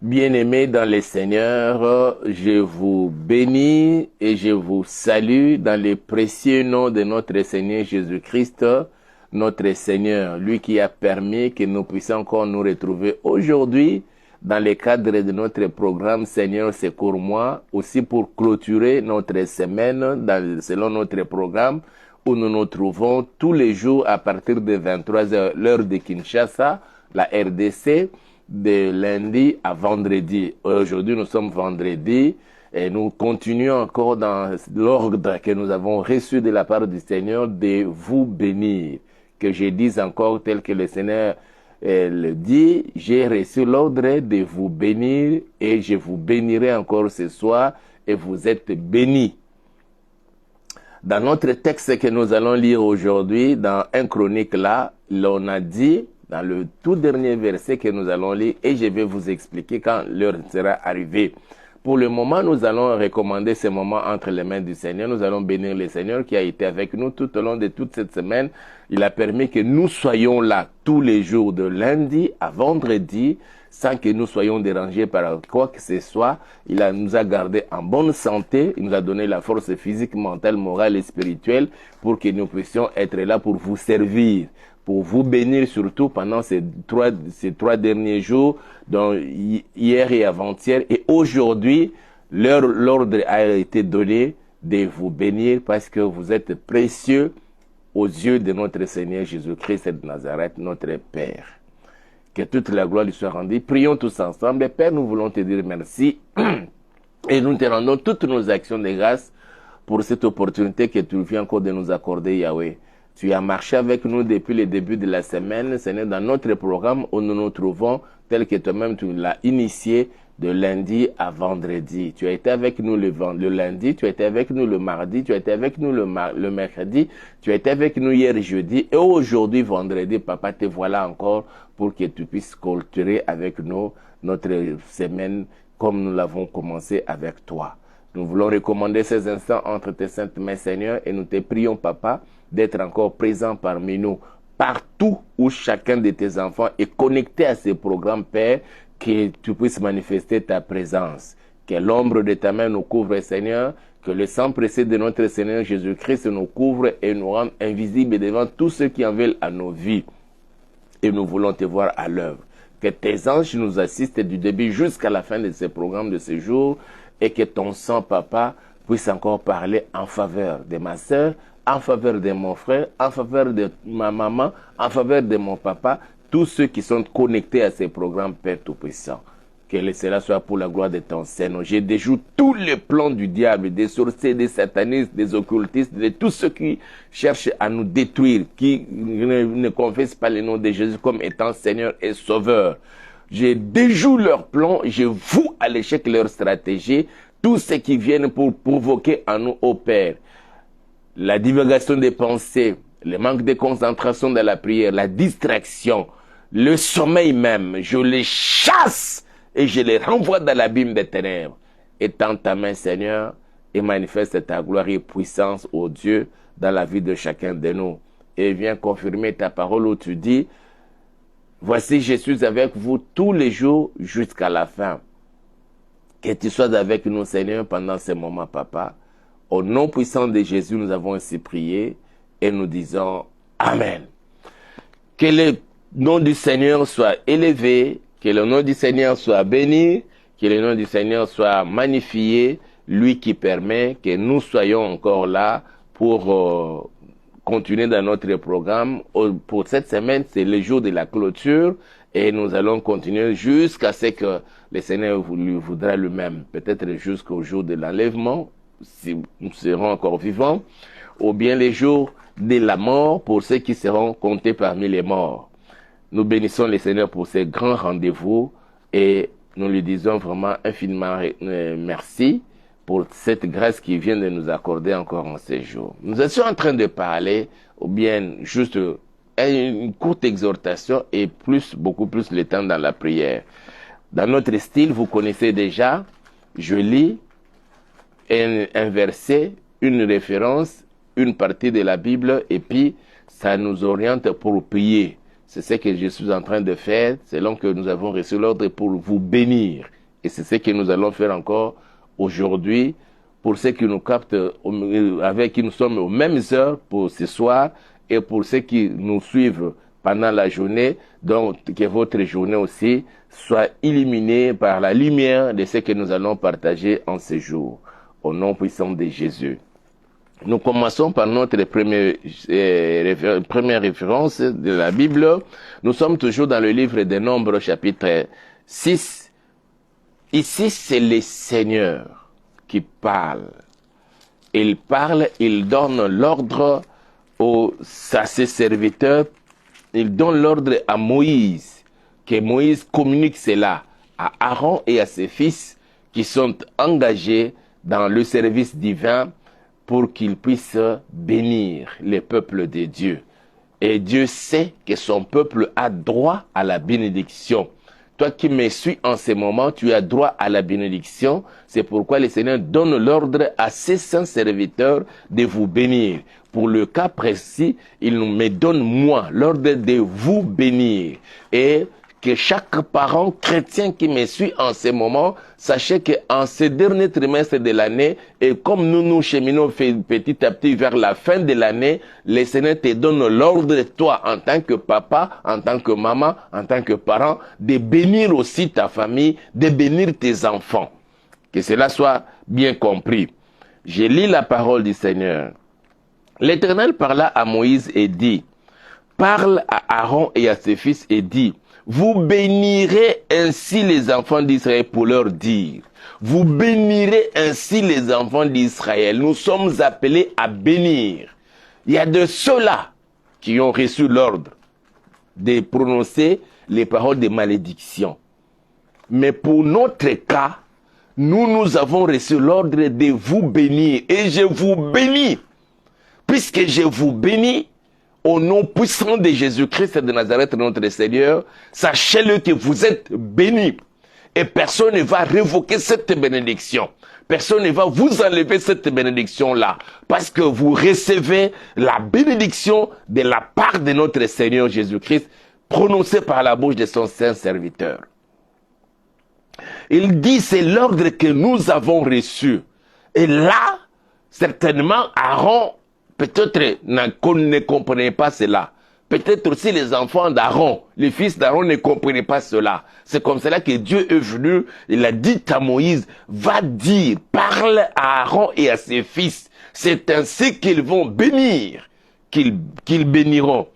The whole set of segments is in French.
Bien-aimés dans les Seigneurs, je vous bénis et je vous salue dans le précieux nom de notre Seigneur Jésus-Christ, notre Seigneur, lui qui a permis que nous puissions encore nous retrouver aujourd'hui dans le cadre de notre programme Seigneur secours-moi, aussi pour clôturer notre semaine selon notre programme où nous nous trouvons tous les jours à partir de 23h, l'heure de Kinshasa, la RDC, de lundi à vendredi. Aujourd'hui, nous sommes vendredi et nous continuons encore dans l'ordre que nous avons reçu de la part du Seigneur de vous bénir. Que je dise encore tel que le Seigneur le dit, j'ai reçu l'ordre de vous bénir et je vous bénirai encore ce soir et vous êtes bénis. Dans notre texte que nous allons lire aujourd'hui, dans 1 Chronique là, l'on a dit, dans le tout dernier verset que nous allons lire, et je vais vous expliquer quand l'heure sera arrivée. Pour le moment, nous allons recommander ce moment entre les mains du Seigneur. Nous allons bénir le Seigneur qui a été avec nous tout au long de toute cette semaine. Il a permis que nous soyons là tous les jours de lundi à vendredi, sans que nous soyons dérangés par quoi que ce soit. Nous a gardés en bonne santé. Il nous a donné la force physique, mentale, morale et spirituelle pour que nous puissions être là pour vous servir, pour vous bénir surtout pendant ces trois derniers jours, donc hier et avant-hier. Et aujourd'hui, l'ordre a été donné de vous bénir parce que vous êtes précieux aux yeux de notre Seigneur Jésus-Christ de Nazareth, notre Père. Que toute la gloire lui soit rendue. Prions tous ensemble. Père, nous voulons te dire merci et nous te rendons toutes nos actions de grâce pour cette opportunité que tu viens encore de nous accorder, Yahweh. Tu as marché avec nous depuis le début de la semaine, Seigneur, dans notre programme où nous nous trouvons, tel que toi-même tu l'as initié de lundi à vendredi. Tu as été avec nous le lundi, tu as été avec nous le mardi, tu as été avec nous le mercredi, tu as été avec nous hier jeudi et aujourd'hui vendredi, Papa, te voilà encore pour que tu puisses clôturer avec nous notre semaine comme nous l'avons commencé avec toi. Nous voulons recommander ces instants entre tes saintes mains, Seigneur, et nous te prions, Papa, d'être encore présent parmi nous, partout où chacun de tes enfants est connecté à ce programme, Père, que tu puisses manifester ta présence. Que l'ombre de ta main nous couvre, Seigneur, que le sang précieux de notre Seigneur Jésus-Christ nous couvre et nous rende invisibles devant tous ceux qui en veulent à nos vies. Et nous voulons te voir à l'œuvre. Que tes anges nous assistent du début jusqu'à la fin de ce programme de ce jour et que ton sang, Papa, puisse encore parler en faveur de ma sœur, en faveur de mon frère, en faveur de ma maman, en faveur de mon papa, tous ceux qui sont connectés à ces programmes, Père Tout-Puissant. Que cela soit pour la gloire de ton Seigneur. Je déjoue tous les plans du diable, des sorciers, des satanistes, des occultistes, de tous ceux qui cherchent à nous détruire, qui ne confessent pas le nom de Jésus comme étant Seigneur et Sauveur. Je déjoue leurs plans, je voue à l'échec leur stratégie, tous ceux qui viennent pour provoquer en nous, ô Père, la divagation des pensées, le manque de concentration dans la prière, la distraction, le sommeil même, je les chasse et je les renvoie dans l'abîme des ténèbres. Étends ta main, Seigneur, et manifeste ta gloire et puissance, ô Dieu, dans la vie de chacun de nous. Et viens confirmer ta parole où tu dis, voici, je suis avec vous tous les jours jusqu'à la fin. Que tu sois avec nous, Seigneur, pendant ces moments, Papa. Au nom puissant de Jésus, nous avons ainsi prié et nous disons Amen. Que le nom du Seigneur soit élevé, que le nom du Seigneur soit béni, que le nom du Seigneur soit magnifié, lui qui permet que nous soyons encore là pour continuer dans notre programme. Pour cette semaine, c'est le jour de la clôture et nous allons continuer jusqu'à ce que le Seigneur lui voudra lui-même, peut-être jusqu'au jour de l'enlèvement, si nous serons encore vivants, ou bien les jours de la mort pour ceux qui seront comptés parmi les morts. Nous bénissons le Seigneur pour ces grands rendez-vous et nous lui disons vraiment infiniment merci pour cette grâce qui vient de nous accorder encore en ces jours. Nous étions en train de parler, ou bien juste une courte exhortation et beaucoup plus le temps dans la prière. Dans notre style, vous connaissez déjà, je lis un verset, une référence, une partie de la Bible, et puis ça nous oriente pour prier. C'est ce que je suis en train de faire, selon que nous avons reçu l'ordre pour vous bénir. Et c'est ce que nous allons faire encore aujourd'hui pour ceux qui nous captent, avec qui nous sommes aux mêmes heures pour ce soir, et pour ceux qui nous suivent pendant la journée, donc que votre journée aussi soit illuminée par la lumière de ce que nous allons partager en ce jour. Au nom puissant de Jésus. Nous commençons par notre première référence de la Bible. Nous sommes toujours dans le livre des Nombres, chapitre 6. Ici, c'est le Seigneur qui parle. Il parle, il donne l'ordre à ses serviteurs. Il donne l'ordre à Moïse, que Moïse communique cela à Aaron et à ses fils qui sont engagés dans le service divin pour qu'ils puissent bénir les peuples de Dieu. Et Dieu sait que son peuple a droit à la bénédiction. Toi qui me suis en ce moment, tu as droit à la bénédiction. C'est pourquoi le Seigneur donne l'ordre à ses saints serviteurs de vous bénir. Pour le cas précis, il me donne moi l'ordre de vous bénir. Et que chaque parent chrétien qui me suit en ce moment, sachez qu'en ce dernier trimestre de l'année, et comme nous cheminons petit à petit vers la fin de l'année, le Seigneur te donne l'ordre, toi, en tant que papa, en tant que maman, en tant que parent, de bénir aussi ta famille, de bénir tes enfants. Que cela soit bien compris. Je lis la parole du Seigneur. L'Éternel parla à Moïse et dit, parle à Aaron et à ses fils et dit, vous bénirez ainsi les enfants d'Israël pour leur dire. Vous bénirez ainsi les enfants d'Israël. Nous sommes appelés à bénir. Il y a de ceux-là qui ont reçu l'ordre de prononcer les paroles de malédiction. Mais pour notre cas, nous avons reçu l'ordre de vous bénir. Et je vous bénis. Puisque je vous bénis, au nom puissant de Jésus-Christ de Nazareth, notre Seigneur, sachez-le que vous êtes bénis. Et personne ne va révoquer cette bénédiction. Personne ne va vous enlever cette bénédiction-là. Parce que vous recevez la bénédiction de la part de notre Seigneur Jésus-Christ, prononcée par la bouche de son saint serviteur. Il dit, c'est l'ordre que nous avons reçu. Et là, certainement, Aaron peut-être ne comprenait pas cela. Peut-être aussi les enfants d'Aaron, les fils d'Aaron ne comprenaient pas cela. C'est comme cela que Dieu est venu, il a dit à Moïse, va dire, parle à Aaron et à ses fils. C'est ainsi qu'ils vont bénir, qu'ils béniront.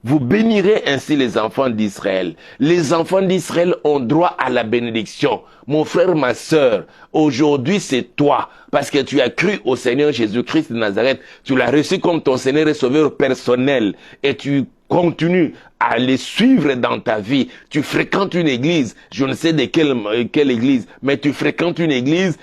Vous bénirez ainsi les enfants d'Israël. Les enfants d'Israël ont droit à la bénédiction. Mon frère, ma sœur, aujourd'hui c'est toi. Parce que tu as cru au Seigneur Jésus-Christ de Nazareth. Tu l'as reçu comme ton Seigneur et Sauveur personnel. Et tu continues à les suivre dans ta vie. Tu fréquentes une église. Je ne sais de quelle église. Mais tu fréquentes une église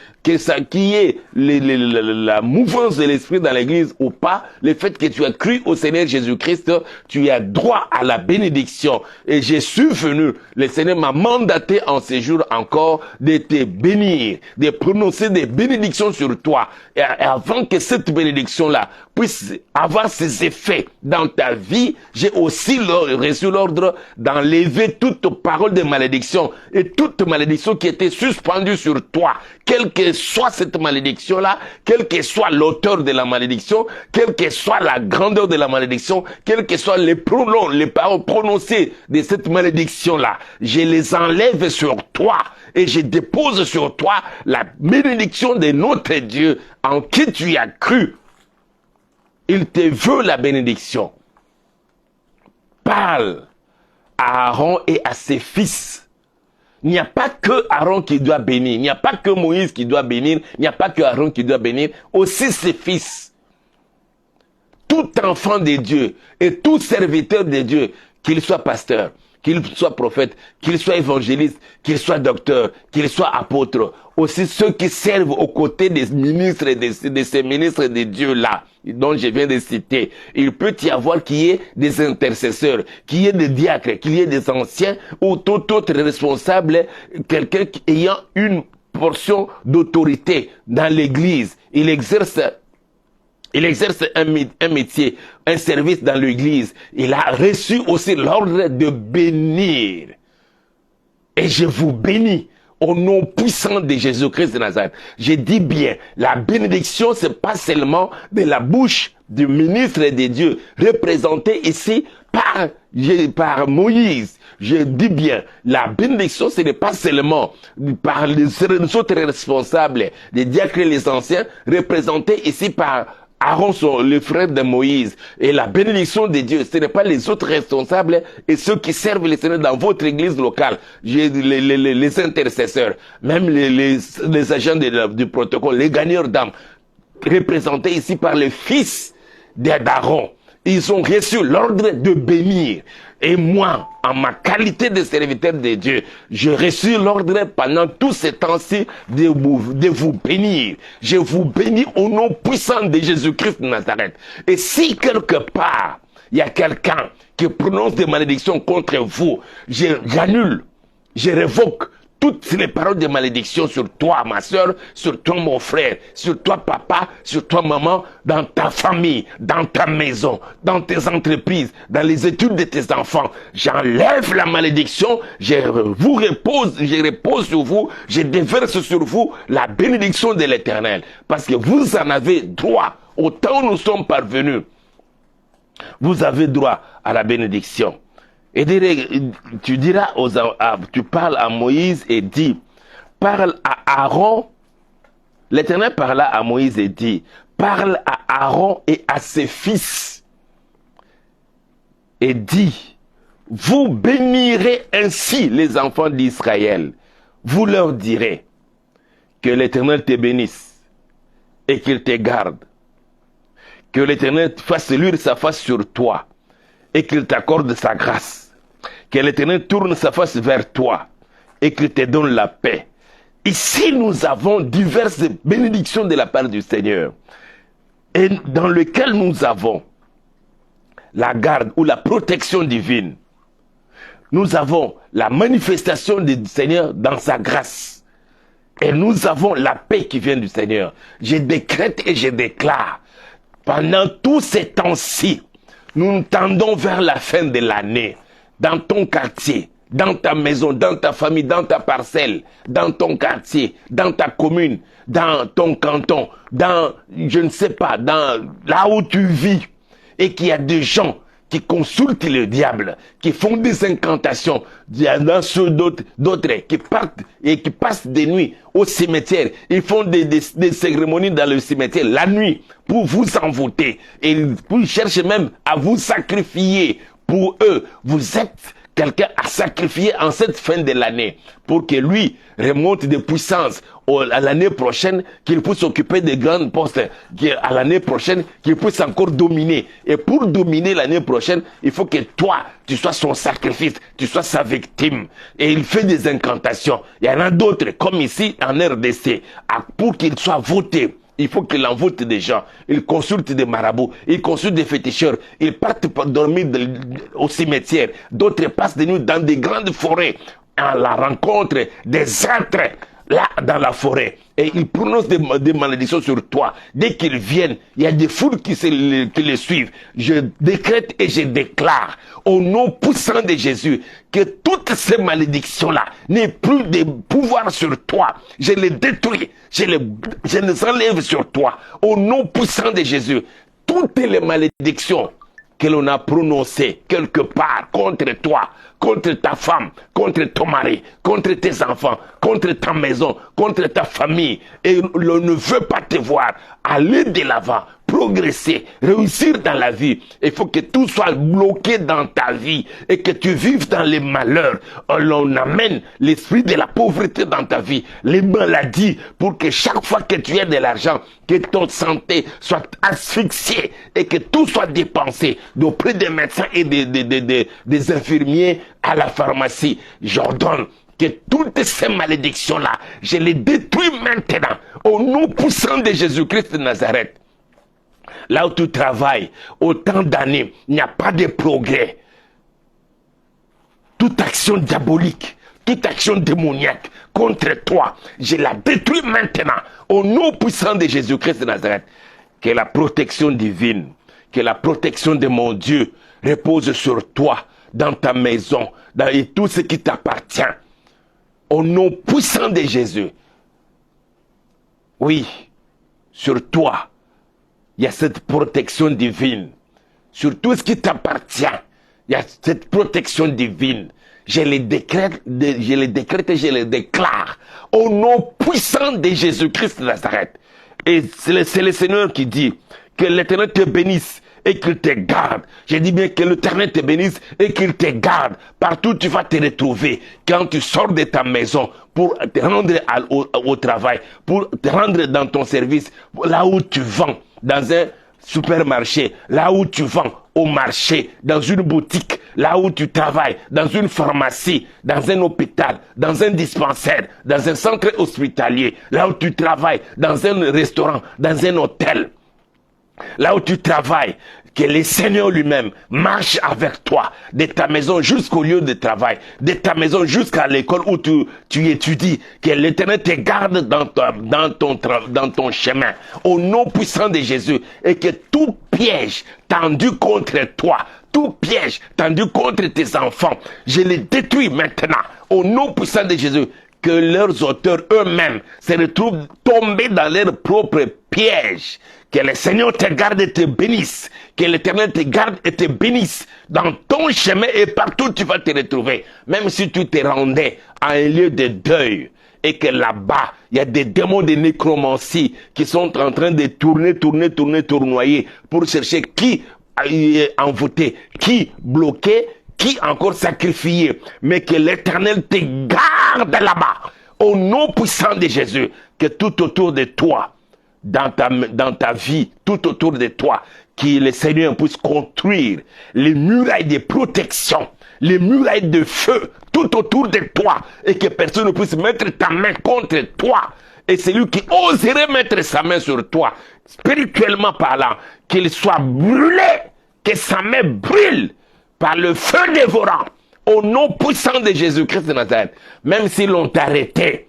qui est la mouvance de l'esprit dans l'église ou pas, le fait que tu as cru au Seigneur Jésus-Christ, tu as droit à la bénédiction. Et je suis venu, le Seigneur m'a mandaté en ce jour encore de te bénir, de prononcer des bénédictions sur toi. Et avant que cette bénédiction-là puisse avoir ses effets dans ta vie, j'ai aussi reçu l'ordre d'enlever toute parole de malédiction et toute malédiction qui était suspendue sur toi, quelle que soit cette malédiction-là, quel que soit l'auteur de la malédiction, quelle que soit la grandeur de la malédiction, quels que soient les pronoms, les paroles prononcées de cette malédiction-là, je les enlève sur toi et je dépose sur toi la bénédiction de notre Dieu en qui tu as cru. Il te veut la bénédiction. Parle à Aaron et à ses fils. Il n'y a pas que Aaron qui doit bénir. Il n'y a pas que Moïse qui doit bénir. Il n'y a pas que Aaron qui doit bénir. Aussi ses fils. Tout enfant de Dieu et tout serviteur de Dieu, qu'il soit pasteur, qu'il soit prophète, qu'il soit évangéliste, qu'il soit docteur, qu'il soit apôtre, aussi ceux qui servent aux côtés des ministres, de ces ministres de Dieu-là, dont je viens de citer. Il peut y avoir qu'il y ait des intercesseurs, qu'il y ait des diacres, qu'il y ait des anciens ou tout autre responsable, quelqu'un ayant une portion d'autorité dans l'église. Il exerce Il exerce un métier, un service dans l'église. Il a reçu aussi l'ordre de bénir. Et je vous bénis au nom puissant de Jésus-Christ de Nazareth. Je dis bien, la bénédiction, c'est pas seulement de la bouche du ministre de Dieu, représenté ici par Moïse. Je dis bien, la bénédiction, ce n'est pas seulement par les autres responsables, les diacres et les anciens, représentés ici par Aaron, le frère de Moïse. Et la bénédiction de Dieu, ce n'est pas les autres responsables et ceux qui servent le Seigneur dans votre église locale, les intercesseurs, même les agents du protocole, les gagneurs d'âmes, représentés ici par les fils d'Aaron. Ils ont reçu l'ordre de bénir. Et moi, en ma qualité de serviteur de Dieu, j'ai reçu l'ordre pendant tous ces temps-ci de vous bénir. Je vous bénis au nom puissant de Jésus-Christ de Nazareth. Et si quelque part, il y a quelqu'un qui prononce des malédictions contre vous, j'annule, je révoque toutes les paroles de malédiction sur toi, ma soeur, sur toi, mon frère, sur toi, papa, sur toi, maman, dans ta famille, dans ta maison, dans tes entreprises, dans les études de tes enfants. J'enlève la malédiction, je repose sur vous, je déverse sur vous la bénédiction de l'Éternel. Parce que vous en avez droit. Au temps où nous sommes parvenus, vous avez droit à la bénédiction. Et tu diras tu parles à Moïse et dis, parle à Aaron. L'Éternel parla à Moïse et dit, parle à Aaron et à ses fils. Et dit, vous bénirez ainsi les enfants d'Israël. Vous leur direz que l'Éternel te bénisse et qu'il te garde. Que l'Éternel fasse luire sa face sur toi et qu'il t'accorde sa grâce. Que l'Éternel tourne sa face vers toi et qu'il te donne la paix. Ici, nous avons diverses bénédictions de la part du Seigneur, et dans lesquelles nous avons la garde ou la protection divine. Nous avons la manifestation du Seigneur dans sa grâce. Et nous avons la paix qui vient du Seigneur. Je décrète et je déclare, pendant tous ces temps-ci, nous nous tendons vers la fin de l'année. Dans ton quartier, dans ta maison, dans ta famille, dans ta parcelle, dans ton quartier, dans ta commune, dans ton canton, dans, je ne sais pas, dans là où tu vis, et qu'il y a des gens qui consultent le diable, qui font des incantations, il y en a ceux d'autres qui partent et qui passent des nuits au cimetière, ils font des cérémonies dans le cimetière la nuit pour vous envoûter, et ils cherchent même à vous sacrifier. Pour eux, vous êtes quelqu'un à sacrifier en cette fin de l'année pour que lui remonte de puissance à l'année prochaine, qu'il puisse occuper de grands postes, à l'année prochaine, qu'il puisse encore dominer. Et pour dominer l'année prochaine, il faut que toi, tu sois son sacrifice, tu sois sa victime. Et il fait des incantations. Il y en a d'autres, comme ici en RDC, pour qu'il soit voté. Il faut qu'il envoûte des gens. Il consulte des marabouts. Il consulte des féticheurs. Ils partent pour dormir au cimetière. D'autres passent des nuits dans des grandes forêts à la rencontre des êtres là dans la forêt. Et ils prononcent des malédictions sur toi. Dès qu'ils viennent, il y a des foules qui les suivent. Je décrète et je déclare au nom puissant de Jésus que toutes ces malédictions-là n'aient plus de pouvoir sur toi. Je les détruis. Je les enlève sur toi. Au nom puissant de Jésus. Toutes les malédictions que l'on a prononcées quelque part contre toi, contre ta femme, contre ton mari, contre tes enfants, contre ta maison, contre ta famille, et l'on ne veut pas te voir aller de l'avant, progresser, réussir dans la vie. Il faut que tout soit bloqué dans ta vie et que tu vives dans les malheurs. L'on amène l'esprit de la pauvreté dans ta vie, les maladies, pour que chaque fois que tu aies de l'argent, que ton santé soit asphyxiée et que tout soit dépensé auprès des médecins et des infirmiers à la pharmacie. J'ordonne que toutes ces malédictions-là, je les détruis maintenant au nom puissant de Jésus-Christ de Nazareth. Là où tu travailles, autant d'années, il n'y a pas de progrès. Toute action diabolique, toute action démoniaque contre toi, je la détruis maintenant au nom puissant de Jésus-Christ de Nazareth. que la protection divine, que la protection de mon Dieu repose sur toi, dans ta maison, dans tout ce qui t'appartient. Au nom puissant de Jésus. Oui, sur toi, il y a cette protection divine. Sur tout ce qui t'appartient, il y a cette protection divine. Je les décrète et je les déclare au nom puissant de Jésus-Christ de Nazareth. Et c'est le Seigneur qui dit que l'Éternel te bénisse et qu'il te garde. Je dis bien que l'Éternel te bénisse et qu'il te garde. Partout où tu vas te retrouver, quand tu sors de ta maison pour te rendre au travail, pour te rendre dans ton service, là où tu vends, dans un supermarché, là où tu vends, au marché, dans une boutique, là où tu travailles, dans une pharmacie, dans un hôpital, dans un dispensaire, dans un centre hospitalier, là où tu travailles, dans un restaurant, dans un hôtel, là où tu travailles, que le Seigneur lui-même marche avec toi, de ta maison jusqu'au lieu de travail, de ta maison jusqu'à l'école où tu étudies, que l'Éternel te garde dans ton chemin, au nom puissant de Jésus, et que tout piège tendu contre toi, tout piège tendu contre tes enfants, je les détruis maintenant, au nom puissant de Jésus, que leurs auteurs eux-mêmes se retrouvent tombés dans leur propre piège. Que le Seigneur te garde et te bénisse. Que l'Éternel te garde et te bénisse dans ton chemin et partout où tu vas te retrouver. Même si tu te rendais à un lieu de deuil et que là-bas, il y a des démons de nécromancie qui sont en train de tournoyer pour chercher qui envoûter, qui bloquer, qui encore sacrifier. Mais que l'Éternel te garde là-bas. Au nom puissant de Jésus, que tout autour de toi, dans ta vie, tout autour de toi, que le Seigneur puisse construire les murailles de protection, les murailles de feu, tout autour de toi, et que personne ne puisse mettre ta main contre toi. Et celui qui oserait mettre sa main sur toi, spirituellement parlant, qu'il soit brûlé, que sa main brûle par le feu dévorant, au nom puissant de Jésus-Christ de Nazareth. Même si l'on t'arrêtait,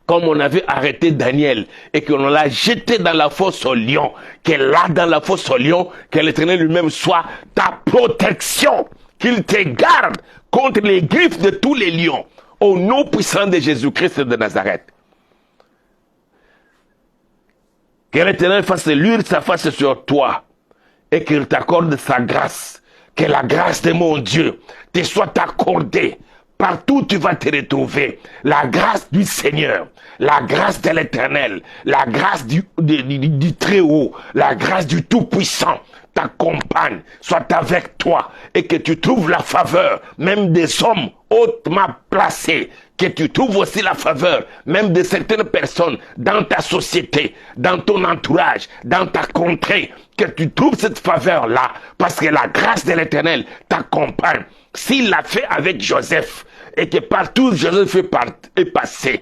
comme on avait arrêté Daniel et qu'on l'a jeté dans la fosse au lion, que là dans la fosse au lion, que l'Éternel lui-même soit ta protection, qu'il te garde contre les griffes de tous les lions, au nom puissant de Jésus-Christ de Nazareth. Que l'Éternel fasse luire sa face sur toi et qu'il t'accorde sa grâce, que la grâce de mon Dieu te soit accordée. Partout où tu vas te retrouver, la grâce du Seigneur, la grâce de l'Éternel, la grâce du Très-Haut, la grâce du Tout-Puissant t'accompagne, soit avec toi et que tu trouves la faveur même des hommes hautement placés, que tu trouves aussi la faveur même de certaines personnes dans ta société, dans ton entourage, dans ta contrée, que tu trouves cette faveur-là parce que la grâce de l'Éternel t'accompagne. S'il l'a fait avec Joseph, et que partout Joseph est passé,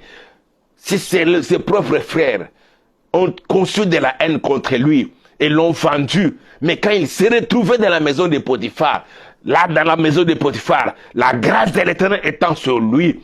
si ses propres frères ont conçu de la haine contre lui et l'ont vendu, mais quand il s'est retrouvé dans la maison de Potiphar, là dans la maison de Potiphar, la grâce de l'Éternel étant sur lui,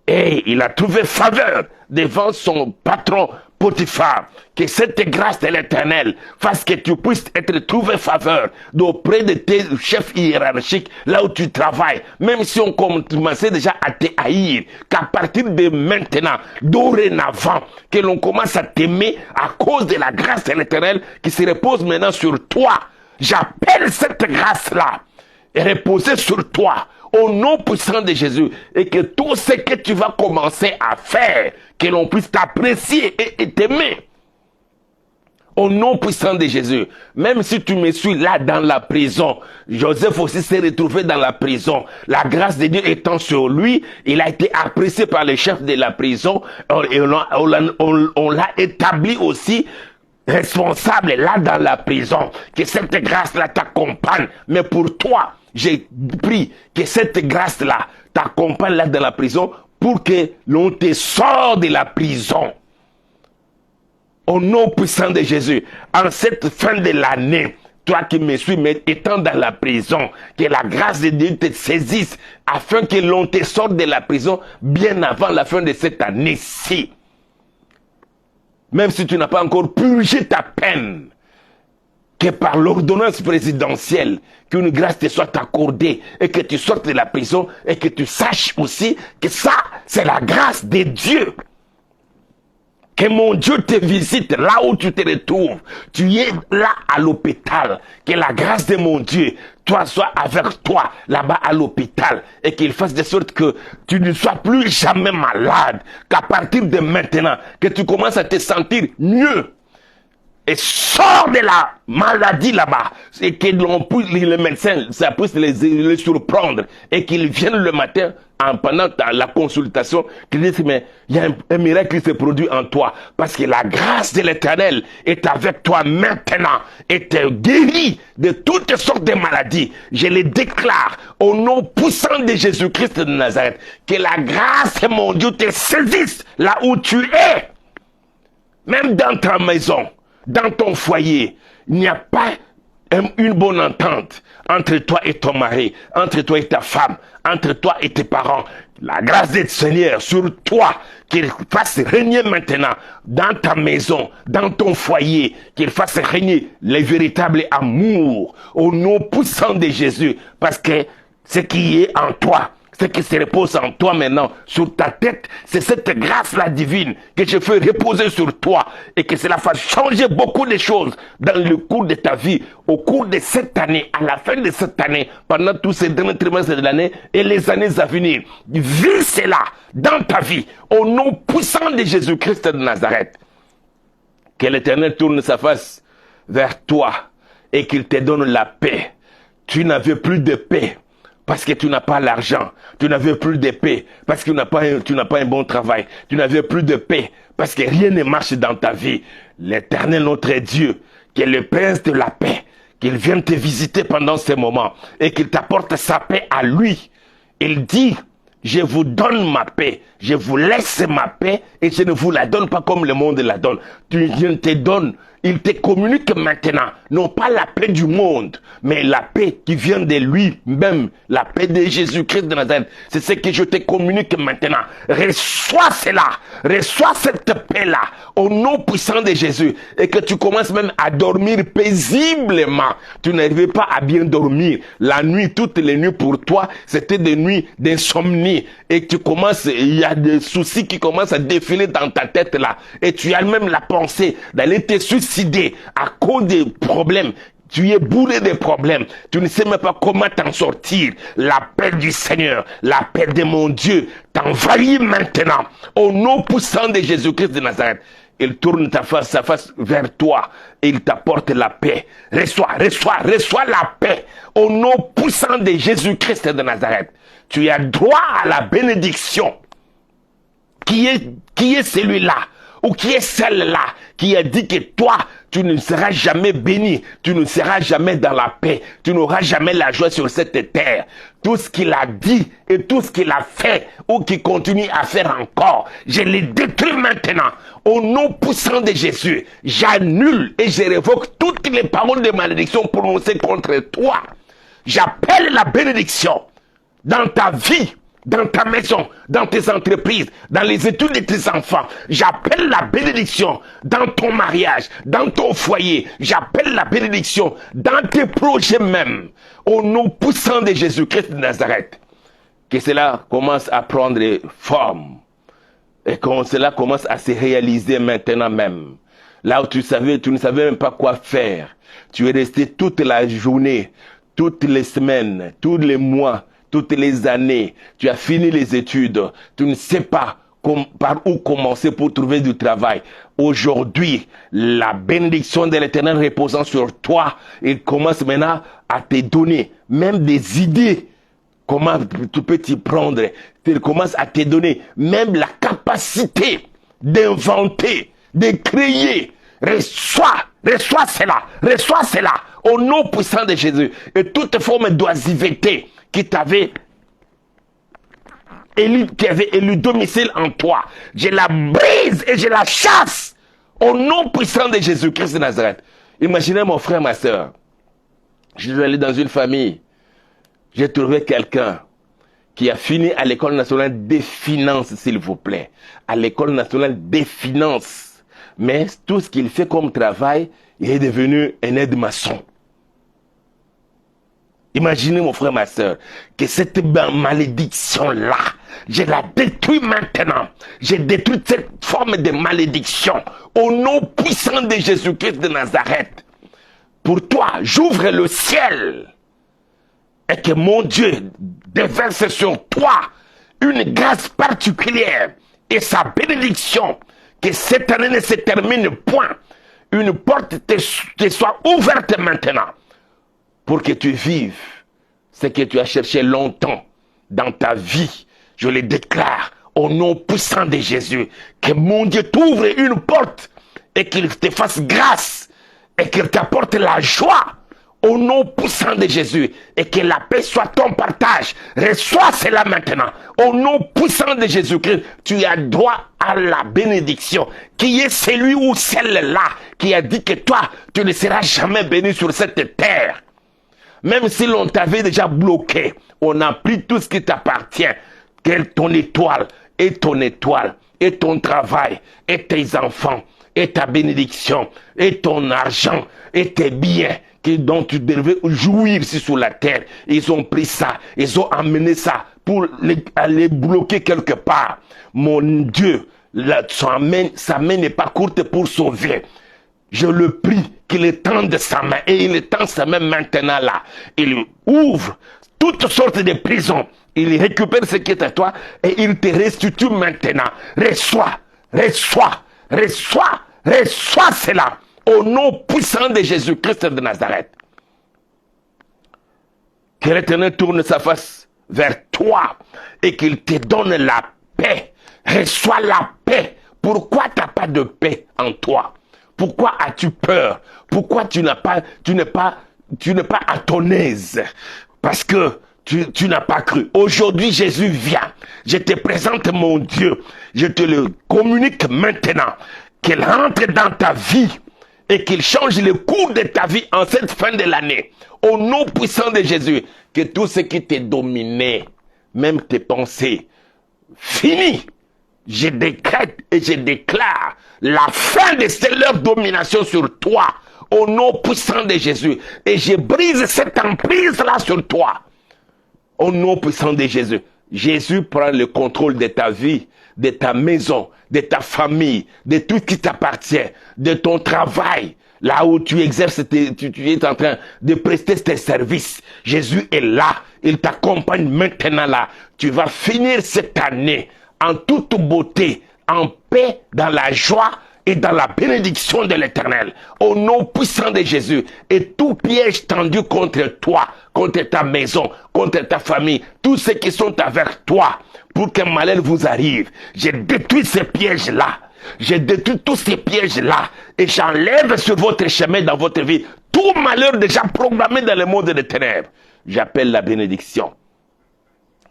et il a trouvé faveur devant son patron Potiphar. Que cette grâce de l'Éternel fasse que tu puisses être trouvé faveur auprès de tes chefs hiérarchiques, là où tu travailles. Même si on commençait déjà à te haïr, qu'à partir de maintenant, dorénavant, que l'on commence à t'aimer à cause de la grâce de l'Éternel qui se repose maintenant sur toi. J'appelle cette grâce-là et reposer sur toi au nom puissant de Jésus, et que tout ce que tu vas commencer à faire, que l'on puisse t'apprécier et t'aimer au nom puissant de Jésus. Même si tu me suis là dans la prison, Joseph aussi s'est retrouvé dans la prison, la grâce de Dieu étant sur lui, il a été apprécié par les chefs de la prison, et on l'a établi aussi responsable là dans la prison. Que cette grâce-là t'accompagne. Mais pour toi, j'ai pris que cette grâce-là t'accompagne là dans la prison pour que l'on te sorte de la prison. Au nom puissant de Jésus, en cette fin de l'année, toi qui me suis, mais étant dans la prison, que la grâce de Dieu te saisisse afin que l'on te sorte de la prison bien avant la fin de cette année-ci. même si tu n'as pas encore purgé ta peine, que par l'ordonnance présidentielle, qu'une grâce te soit accordée et que tu sortes de la prison et que tu saches aussi que ça, c'est la grâce de Dieu. Que mon Dieu te visite là où tu te retrouves. Tu es là à l'hôpital. Que la grâce de mon Dieu, toi, soit avec toi là-bas à l'hôpital. Et qu'il fasse de sorte que tu ne sois plus jamais malade. Qu'à partir de maintenant, que tu commences à te sentir mieux. Et sors de la maladie là-bas. Et que les médecins, ça puisse les surprendre. Et qu'ils viennent le matin, pendant la consultation, qu'ils disent, mais il y a un miracle qui se produit en toi. Parce que la grâce de l'Éternel est avec toi maintenant. Et te guérit de toutes sortes de maladies. Je les déclare au nom puissant de Jésus-Christ de Nazareth. Que la grâce de mon Dieu te saisisse là où tu es. Même dans ta maison. Dans ton foyer, il n'y a pas une bonne entente entre toi et ton mari, entre toi et ta femme, entre toi et tes parents. La grâce du Seigneur sur toi, qu'il fasse régner maintenant dans ta maison, dans ton foyer, qu'il fasse régner le véritable amour au nom puissant de Jésus, parce que ce qui est en toi, ce qui se repose en toi maintenant, sur ta tête, c'est cette grâce-là divine que je fais reposer sur toi et que cela fasse changer beaucoup de choses dans le cours de ta vie, au cours de cette année, à la fin de cette année, pendant tous ces derniers trimestres de l'année et les années à venir. Vis cela dans ta vie, au nom puissant de Jésus-Christ de Nazareth. Que l'Éternel tourne sa face vers toi et qu'il te donne la paix. Tu n'avais plus de paix. Parce que tu n'as pas l'argent, tu n'avais plus de paix, parce que tu n'as pas un bon travail, tu n'avais plus de paix, parce que rien ne marche dans ta vie. L'Éternel notre Dieu, qui est le Prince de la paix, qu'il vienne te visiter pendant ces moments et qu'il t'apporte sa paix à lui. Il dit, je vous donne ma paix, je vous laisse ma paix et je ne vous la donne pas comme le monde la donne. Je te donne. Il te communique maintenant, non pas la paix du monde, mais la paix qui vient de lui-même, la paix de Jésus-Christ de Nazareth. C'est ce que je te communique maintenant. Reçois cela, reçois cette paix-là, au nom puissant de Jésus, et que tu commences même à dormir paisiblement. Tu n'arrivais pas à bien dormir. La nuit, toutes les nuits pour toi, c'était des nuits d'insomnie. Et tu commences, il y a des soucis qui commencent à défiler dans ta tête là. Et tu as même la pensée d'aller te suicider à cause des problèmes. Tu es bourré de problèmes. Tu ne sais même pas comment t'en sortir. La paix du Seigneur, la paix de mon Dieu t'envahit maintenant. Au nom puissant de Jésus-Christ de Nazareth. Il tourne sa face vers toi et il t'apporte la paix. Reçois la paix. Au nom puissant de Jésus-Christ de Nazareth. Tu as droit à la bénédiction. Qui est celui-là? Ou qui est celle-là qui a dit que toi, tu ne seras jamais béni, tu ne seras jamais dans la paix, tu n'auras jamais la joie sur cette terre. Tout ce qu'il a dit et tout ce qu'il a fait ou qu'il continue à faire encore, je les détruis maintenant. Au nom puissant de Jésus, j'annule et je révoque toutes les paroles de malédiction prononcées contre toi. J'appelle la bénédiction dans ta vie, dans ta maison, dans tes entreprises, dans les études de tes enfants. J'appelle la bénédiction dans ton mariage, dans ton foyer. J'appelle la bénédiction dans tes projets même. Au nom puissant de Jésus-Christ de Nazareth. Que cela commence à prendre forme. Et que cela commence à se réaliser maintenant même. Là où tu ne savais même pas quoi faire. Tu es resté toute la journée, toutes les semaines, tous les mois, toutes les années, tu as fini les études, tu ne sais pas par où commencer pour trouver du travail. Aujourd'hui, la bénédiction de l'Éternel reposant sur toi, il commence maintenant à te donner même des idées. Comment tu peux t'y prendre? Il commence à te donner même la capacité d'inventer, de créer. Reçois cela, au nom puissant de Jésus. Et toute forme d'oisiveté qui avait élu domicile en toi, je la brise et je la chasse au nom puissant de Jésus-Christ de Nazareth. Imaginez mon frère, ma soeur. Je suis allé dans une famille, j'ai trouvé quelqu'un qui a fini à l'école nationale des finances, s'il vous plaît. À l'école nationale des finances. Mais tout ce qu'il fait comme travail, il est devenu un aide-maçon. Imaginez, mon frère, ma soeur, que cette malédiction-là, je la détruis maintenant. J'ai détruit cette forme de malédiction au nom puissant de Jésus-Christ de Nazareth. Pour toi, j'ouvre le ciel et que mon Dieu déverse sur toi une grâce particulière et sa bénédiction, que cette année ne se termine point. Une porte te soit ouverte maintenant pour que tu vives ce que tu as cherché longtemps dans ta vie. Je le déclare au nom puissant de Jésus, que mon Dieu t'ouvre une porte et qu'il te fasse grâce et qu'il t'apporte la joie au nom puissant de Jésus, et que la paix soit ton partage. Reçois cela maintenant au nom puissant de Jésus-Christ. Tu as droit à la bénédiction. Qui est celui ou celle-là qui a dit que toi tu ne seras jamais béni sur cette terre? Même si l'on t'avait déjà bloqué, on a pris tout ce qui t'appartient, ton étoile, et ton travail, et tes enfants, et ta bénédiction, et ton argent, et tes biens dont tu devais jouir ici sur la terre. Ils ont pris ça, ils ont amené ça pour les bloquer quelque part. Mon Dieu, sa main n'est pas courte pour sauver. Je le prie qu'il étende sa main, et il étend sa main maintenant là. Il ouvre toutes sortes de prisons. Il récupère ce qui est à toi et il te restitue maintenant. Reçois cela au nom puissant de Jésus-Christ de Nazareth. Que l'Éternel tourne sa face vers toi et qu'il te donne la paix. Reçois la paix. Pourquoi tu n'as pas de paix en toi? Pourquoi as-tu peur? Pourquoi tu n'es pas à ton aise? Parce que tu n'as pas cru. Aujourd'hui, Jésus vient. Je te présente mon Dieu. Je te le communique maintenant. Qu'il entre dans ta vie et qu'il change le cours de ta vie en cette fin de l'année. Au nom puissant de Jésus, que tout ce qui t'est dominé, même tes pensées, fini. Je décrète et je déclare la fin de leur domination sur toi, au nom puissant de Jésus. Et je brise cette emprise-là sur toi, au nom puissant de Jésus. Jésus prend le contrôle de ta vie, de ta maison, de ta famille, de tout ce qui t'appartient, de ton travail, là où tu exerces, tu es en train de prester tes services. Jésus est là, il t'accompagne maintenant là. Tu vas finir cette année en toute beauté, en paix, dans la joie et dans la bénédiction de l'Éternel, au nom puissant de Jésus. Et tout piège tendu contre toi, contre ta maison, contre ta famille, tous ceux qui sont avec toi, pour qu'un malheur vous arrive, je détruis ces pièges-là. Je détruis tous ces pièges-là et j'enlève sur votre chemin dans votre vie tout malheur déjà programmé dans le monde des ténèbres. J'appelle la bénédiction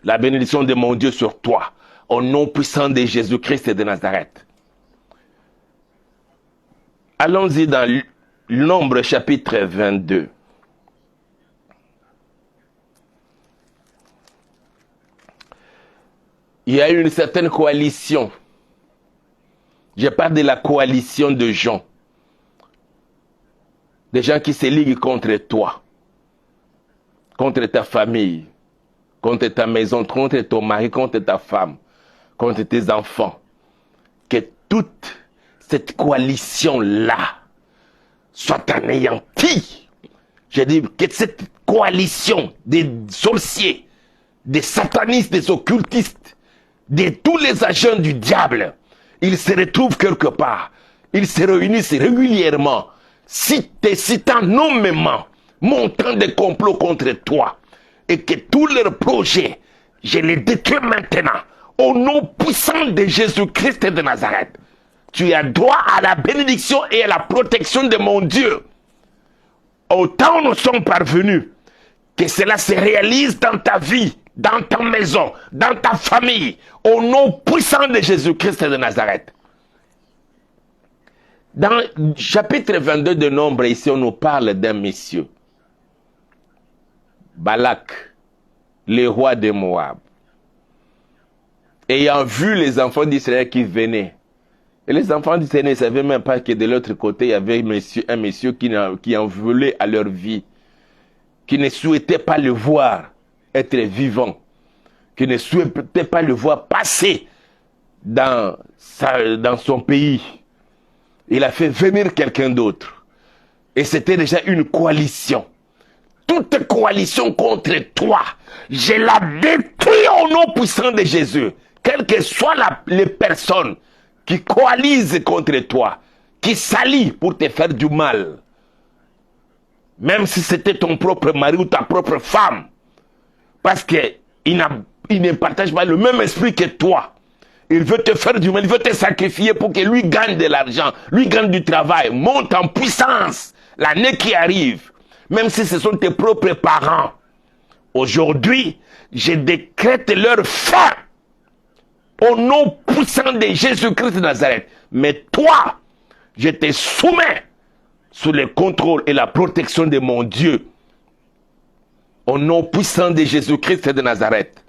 de mon Dieu sur toi, au nom puissant de Jésus-Christ de Nazareth. Allons-y dans Nombre chapitre 22. Il y a une certaine coalition. Je parle de la coalition de gens. Des gens qui se liguent contre toi, contre ta famille, contre ta maison, contre ton mari, contre ta femme, contre tes enfants. Que toute cette coalition-là soit anéantie. Je dis que cette coalition des sorciers, des satanistes, des occultistes, de tous les agents du diable, ils se retrouvent quelque part. Ils se réunissent régulièrement, citant nommément, montant des complots contre toi. Et que tous leurs projets, je les détruis maintenant. Au nom puissant de Jésus-Christ de Nazareth. Tu as droit à la bénédiction et à la protection de mon Dieu. Au temps où nous sommes parvenus, que cela se réalise dans ta vie, dans ta maison, dans ta famille, au nom puissant de Jésus-Christ de Nazareth. Dans le chapitre 22 de Nombre, ici, on nous parle d'un monsieur, Balak, le roi de Moab. Ayant vu les enfants d'Israël qui venaient Et les enfants du Seigneur ne savaient même pas que de l'autre côté, il y avait un monsieur qui en voulait à leur vie, qui ne souhaitait pas le voir être vivant, qui ne souhaitait pas le voir passer dans son pays. Il a fait venir quelqu'un d'autre. Et c'était déjà une coalition. Toute coalition contre toi, je la détruis au nom puissant de Jésus. Quelles que soient les personnes qui coalisent contre toi, qui s'allient pour te faire du mal. Même si c'était ton propre mari ou ta propre femme. Parce qu'il ne partage pas le même esprit que toi. Il veut te faire du mal, il veut te sacrifier pour que lui gagne de l'argent, lui gagne du travail, monte en puissance l'année qui arrive. Même si ce sont tes propres parents. Aujourd'hui, je décrète leur fin. Au nom puissant de Jésus-Christ de Nazareth. Mais toi, je te soumets sous le contrôle et la protection de mon Dieu. Au nom puissant de Jésus-Christ de Nazareth.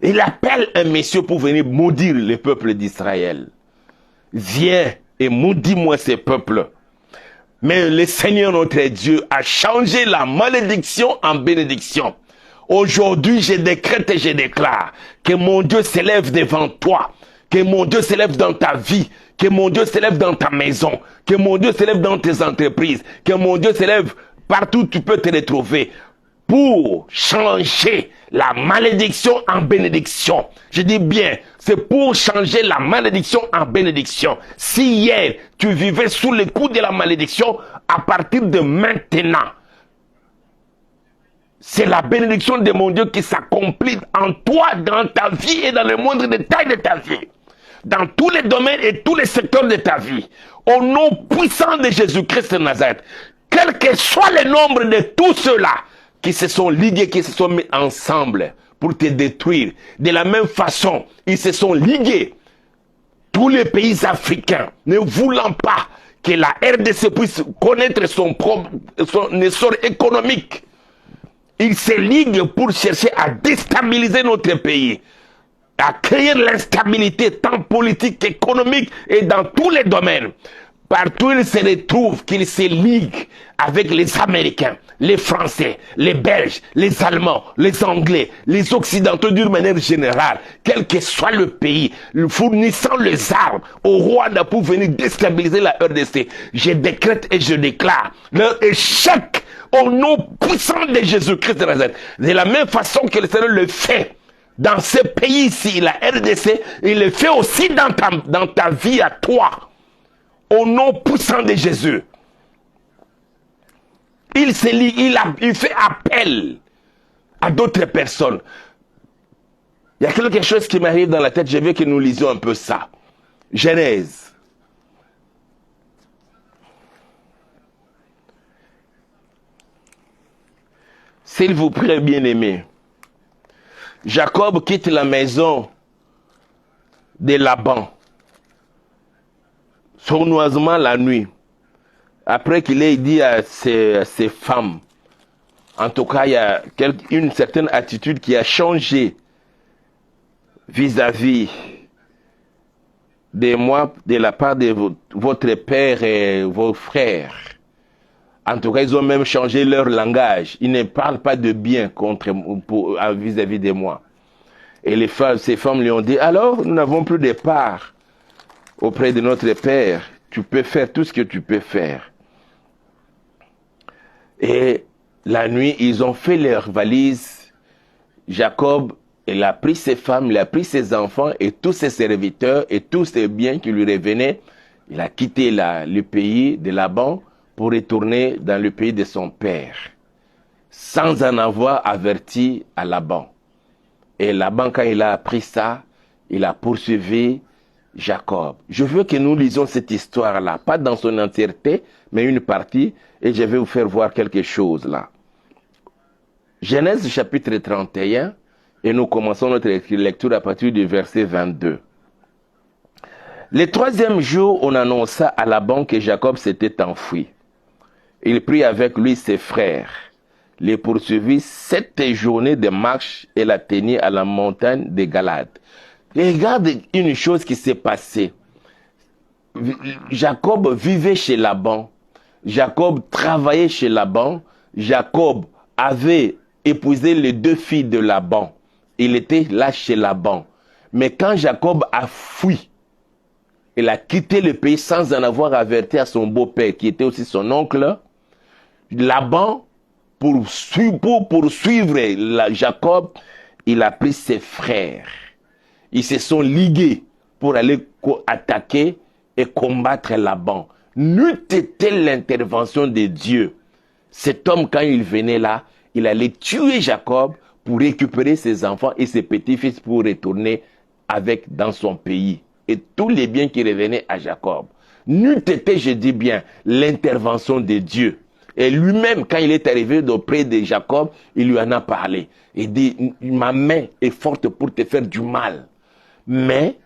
Il appelle un monsieur pour venir maudire le peuple d'Israël. Viens et maudis-moi ces peuples. Mais le Seigneur notre Dieu a changé la malédiction en bénédiction. Aujourd'hui, je décrète et je déclare que mon Dieu s'élève devant toi, que mon Dieu s'élève dans ta vie, que mon Dieu s'élève dans ta maison, que mon Dieu s'élève dans tes entreprises, que mon Dieu s'élève partout où tu peux te retrouver pour changer la malédiction en bénédiction. Je dis bien, c'est pour changer la malédiction en bénédiction. Si hier, tu vivais sous le coup de la malédiction, à partir de maintenant, c'est la bénédiction de mon Dieu qui s'accomplit en toi, dans ta vie et dans le moindre détail de ta vie. Dans tous les domaines et tous les secteurs de ta vie. Au nom puissant de Jésus-Christ de Nazareth. Quel que soit le nombre de tous ceux-là qui se sont ligués, qui se sont mis ensemble pour te détruire. De la même façon, ils se sont ligués. Tous les pays africains, ne voulant pas que la RDC puisse connaître son essor économique, ils se liguent pour chercher à déstabiliser notre pays, à créer l'instabilité tant politique qu'économique et dans tous les domaines. Partout ils se retrouvent, qu'ils se liguent avec les Américains, les Français, les Belges, les Allemands, les Anglais, les Occidentaux d'une manière générale, quel que soit le pays, fournissant les armes au Rwanda pour venir déstabiliser la RDC. Je décrète et je déclare leur échec au nom puissant de Jésus-Christ de Nazareth. De la même façon que le Seigneur le fait dans ce pays-ci, la RDC, il le fait aussi dans ta vie à toi. Au nom puissant de Jésus. Il fait appel à d'autres personnes. Il y a quelque chose qui m'arrive dans la tête, je veux que nous lisions un peu ça. Genèse. S'il vous plaît, bien-aimés. Jacob quitte la maison de Laban. Sournoisement la nuit, après qu'il ait dit à ses femmes, en tout cas il y a une certaine attitude qui a changé vis-à-vis de moi, de la part de votre père et vos frères. En tout cas, ils ont même changé leur langage. Ils ne parlent pas de bien vis-à-vis de moi. Et ces femmes lui ont dit, alors nous n'avons plus de part auprès de notre Père, tu peux faire tout ce que tu peux faire. Et la nuit, ils ont fait leur valise. Jacob, il a pris ses femmes, il a pris ses enfants et tous ses serviteurs et tous ses biens qui lui revenaient. Il a quitté le pays de Laban pour retourner dans le pays de son père, sans en avoir averti à Laban. Et Laban, quand il a appris ça, il a poursuivi Jacob. Je veux que nous lisions cette histoire-là, pas dans son entièreté, mais une partie, et je vais vous faire voir quelque chose là. Genèse chapitre 31, et nous commençons notre lecture à partir du verset 22. Le troisième jour, on annonça à Laban que Jacob s'était enfui. Il prit avec lui ses frères, les poursuivit 7 journées de marche et l'atteignit à la montagne de Galade. Regarde une chose qui s'est passée. Jacob vivait chez Laban. Jacob travaillait chez Laban. Jacob avait épousé les 2 filles de Laban. Il était là chez Laban. Mais quand Jacob a fui, il a quitté le pays sans en avoir averti à son beau-père, qui était aussi son oncle. Laban, pour poursuivre Jacob, il a pris ses frères. Ils se sont ligués pour aller attaquer et combattre Laban. N'eût été l'intervention de Dieu, cet homme, quand il venait là, il allait tuer Jacob pour récupérer ses enfants et ses petits-fils pour retourner avec dans son pays. Et tous les biens qui revenaient à Jacob. N'eût été, je dis bien, l'intervention de Dieu. Et lui-même, quand il est arrivé auprès de Jacob, il lui en a parlé. Il dit, ma main est forte pour te faire du mal. Mais,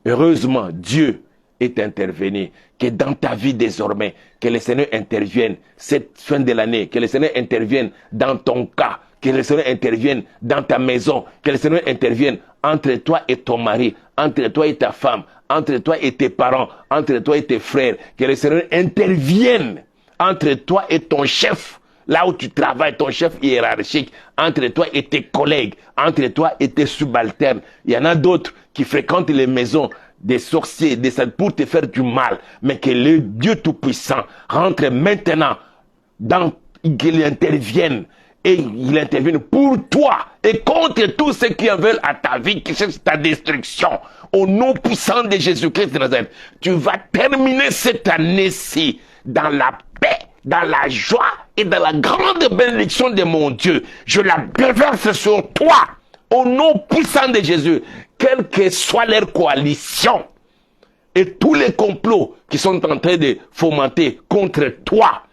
heureusement, Dieu est intervenu. Que dans ta vie désormais, que le Seigneur intervienne cette fin de l'année, que le Seigneur intervienne dans ton cas, que le Seigneur intervienne dans ta maison, que le Seigneur intervienne entre toi et ton mari, entre toi et ta femme, entre toi et tes parents, entre toi et tes frères, que le Seigneur intervienne entre toi et ton chef, là où tu travailles, ton chef hiérarchique, entre toi et tes collègues, entre toi et tes subalternes. Il y en a d'autres qui fréquentent les maisons des sorciers, des salles pour te faire du mal, mais que le Dieu Tout-Puissant rentre maintenant qu'il intervienne, et il intervienne pour toi et contre tous ceux qui en veulent à ta vie, qui cherchent ta destruction. Au nom puissant de Jésus-Christ de Nazareth, tu vas terminer cette année-ci dans la paix, dans la joie et dans la grande bénédiction de mon Dieu. Je la déverse sur toi. Au nom puissant de Jésus, quelle que soit leur coalition et tous les complots qui sont en train de fomenter contre toi,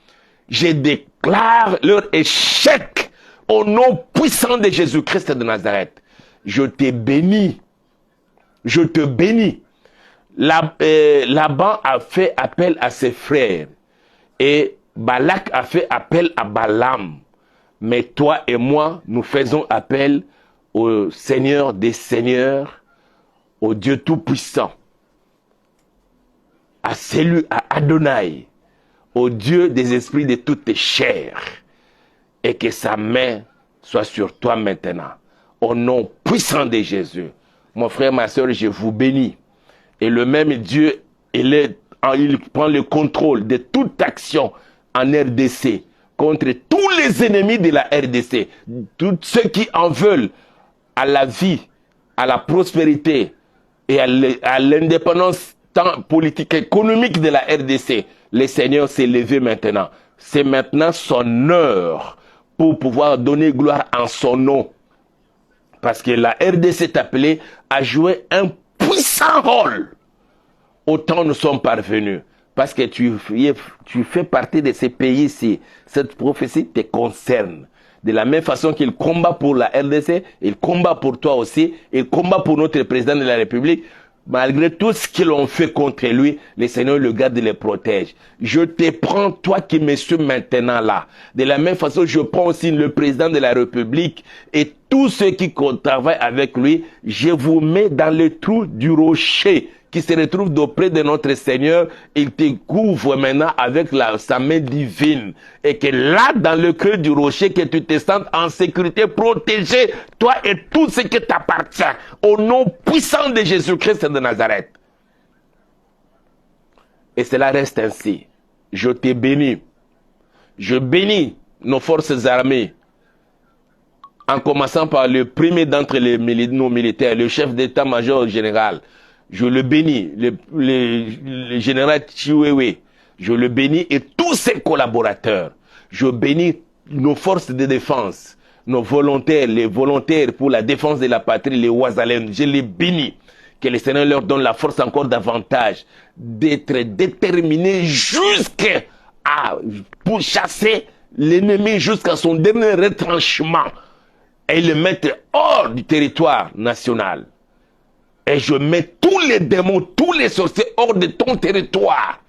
je déclare leur échec au nom puissant de Jésus-Christ de Nazareth. Je te bénis. Je te bénis. Laban a fait appel à ses frères et Balak a fait appel à Balaam. Mais toi et moi, nous faisons appel au Seigneur des Seigneurs, au Dieu Tout-Puissant, à celui, à Adonai, au Dieu des esprits de toutes chairs, et que sa main soit sur toi maintenant. Au nom puissant de Jésus. Mon frère, ma soeur, je vous bénis. Et le même Dieu, il prend le contrôle de toute action en RDC contre tous les ennemis de la RDC. Tous ceux qui en veulent à la vie, à la prospérité et à l'indépendance politique et économique de la RDC. Le Seigneur s'est levé maintenant. C'est maintenant son heure pour pouvoir donner gloire en son nom. Parce que la RDC est appelée à jouer un puissant rôle. Autant nous sommes parvenus. Parce que tu fais partie de ces pays-ci. Cette prophétie te concerne. De la même façon qu'il combat pour la RDC, il combat pour toi aussi, il combat pour notre président de la République. Malgré tout ce qu'ils ont fait contre lui, le Seigneur le garde et le protège. Je te prends, toi qui me suis maintenant là. De la même façon, je prends aussi le président de la République et tous ceux qui travaillent avec lui. Je vous mets dans le trou du rocher qui se retrouve auprès de notre Seigneur. Il te couvre maintenant avec sa main divine. Et que là, dans le creux du rocher, que tu te sentes en sécurité, protégé, toi et tout ce qui t'appartient. Au nom puissant de Jésus-Christ de Nazareth. Et cela reste ainsi. Je te bénis. Je bénis nos forces armées. En commençant par le premier d'entre nos militaires, le chef d'état-major général. Je le bénis, le général Chiwewe. Je le bénis et tous ses collaborateurs. Je bénis nos forces de défense, nos volontaires, les volontaires pour la défense de la patrie, les Ouazalènes. Je les bénis. Que le Seigneur leur donne la force encore davantage d'être déterminés pour chasser l'ennemi jusqu'à son dernier retranchement et le mettre hors du territoire national. Et je mets tous les démons, tous les sorciers hors de ton territoire.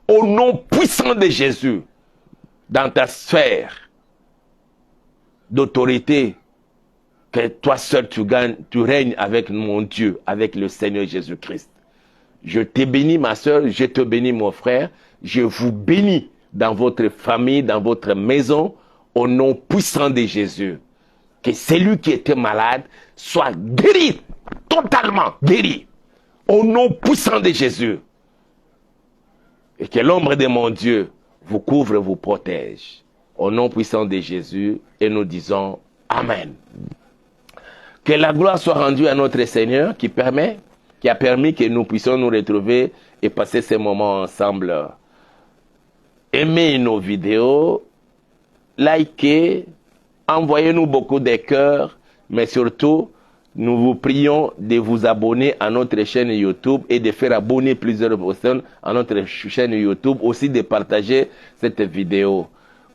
Au nom puissant de Jésus. Dans ta sphère d'autorité. Que toi seul tu règnes avec mon Dieu, avec le Seigneur Jésus-Christ. Je te bénis, ma soeur, je te bénis, mon frère. Je vous bénis dans votre famille, dans votre maison, au nom puissant de Jésus. Que celui qui était malade soit guéri, totalement guéri, au nom puissant de Jésus. Et que l'ombre de mon Dieu vous couvre, vous protège. Au nom puissant de Jésus, et nous disons Amen. Que la gloire soit rendue à notre Seigneur qui a permis que nous puissions nous retrouver et passer ces moments ensemble. Aimez nos vidéos, likez, envoyez-nous beaucoup de cœurs, mais surtout, nous vous prions de vous abonner à notre chaîne YouTube et de faire abonner plusieurs personnes à notre chaîne YouTube, aussi de partager cette vidéo.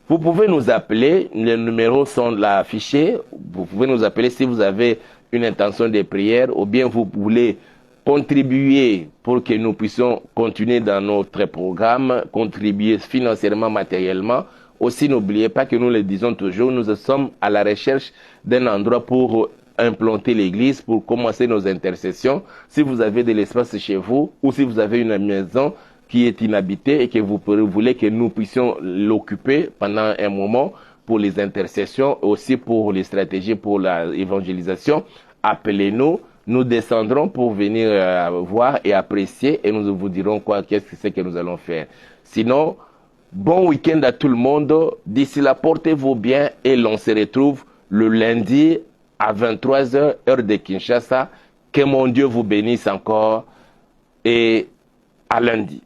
Vous pouvez nous appeler, les numéros sont là affichés, vous pouvez nous appeler si vous avez une intention de prière ou bien vous voulez contribuer pour que nous puissions continuer dans notre programme, contribuer financièrement, matériellement. Aussi, n'oubliez pas que nous le disons toujours, nous sommes à la recherche d'un endroit pour implanter l'église, pour commencer nos intercessions. Si vous avez de l'espace chez vous ou si vous avez une maison qui est inhabitée et que vous voulez que nous puissions l'occuper pendant un moment pour les intercessions, aussi pour les stratégies pour l'évangélisation, appelez-nous. Nous descendrons pour venir voir et apprécier et nous vous dirons qu'est-ce que c'est que nous allons faire. Sinon, bon week-end à tout le monde. D'ici là, portez-vous bien et l'on se retrouve le lundi à 23h, heure de Kinshasa. Que mon Dieu vous bénisse encore et à lundi.